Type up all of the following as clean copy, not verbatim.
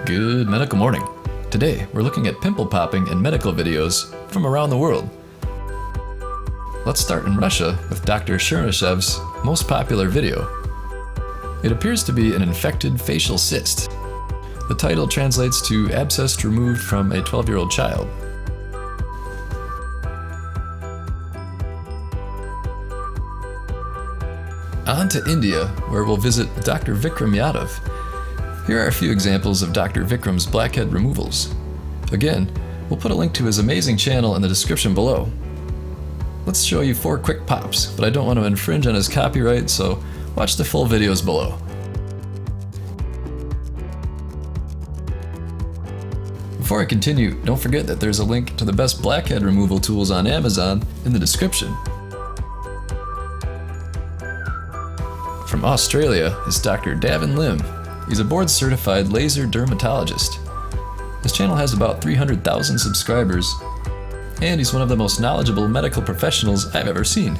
Good medical morning. Today, we're looking at pimple popping and medical videos from around the world. Let's start in Russia with Dr. Chernyshev's most popular video. It appears to be an infected facial cyst. The title translates to abscess removed from a 12-year-old child. On to India, where we'll visit Dr. Vikram Yadav. Here are a few examples of Dr. Vikram's blackhead removals. Again, we'll put a link to his amazing channel in the description below. Let's show you 4 quick pops, but I don't want to infringe on his copyright, so watch the full videos below. Before I continue, don't forget that there's a link to the best blackhead removal tools on Amazon in the description. From Australia is Dr. Davin Lim. He's a board-certified laser dermatologist. His channel has about 300,000 subscribers, and he's one of the most knowledgeable medical professionals I've ever seen.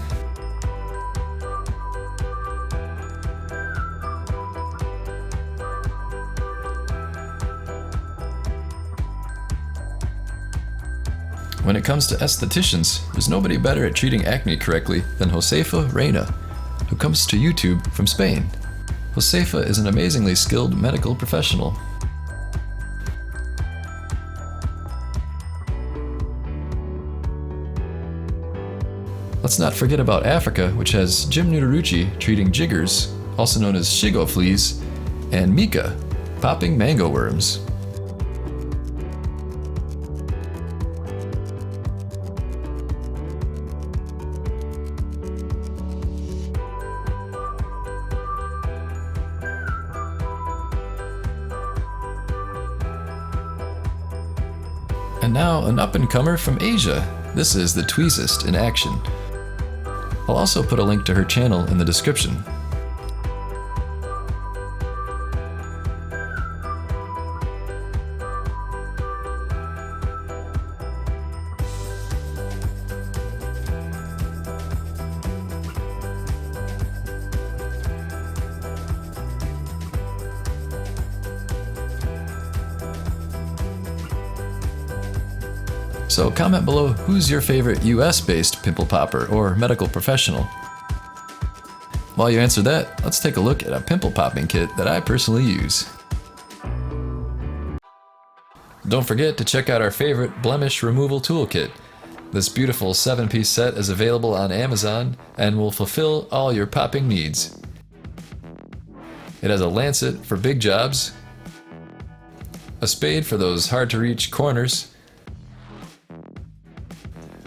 When it comes to estheticians, there's nobody better at treating acne correctly than Josefa Reina, who comes to YouTube from Spain. Josefa is an amazingly skilled medical professional. Let's not forget about Africa, which has Jim Nudaruchi treating jiggers, also known as shigo fleas, and Mika popping mango worms. And now an up-and-comer from Asia. This is the Tweezist in action. I'll also put a link to her channel in the description. So comment below who's your favorite US-based pimple popper or medical professional. While you answer that, let's take a look at a pimple popping kit that I personally use. Don't forget to check out our favorite blemish removal toolkit. This beautiful 7-piece set is available on Amazon and will fulfill all your popping needs. It has a lancet for big jobs, a spade for those hard-to-reach corners,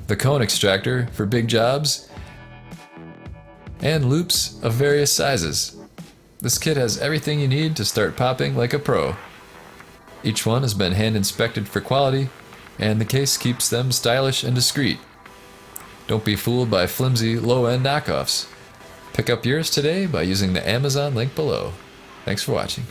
the cone extractor for big jobs, and loops of various sizes. This kit has everything you need to start popping like a pro. Each one has been hand inspected for quality, and the case keeps them stylish and discreet. Don't be fooled by flimsy, low-end knockoffs. Pick up yours today by using the Amazon link below. Thanks for watching.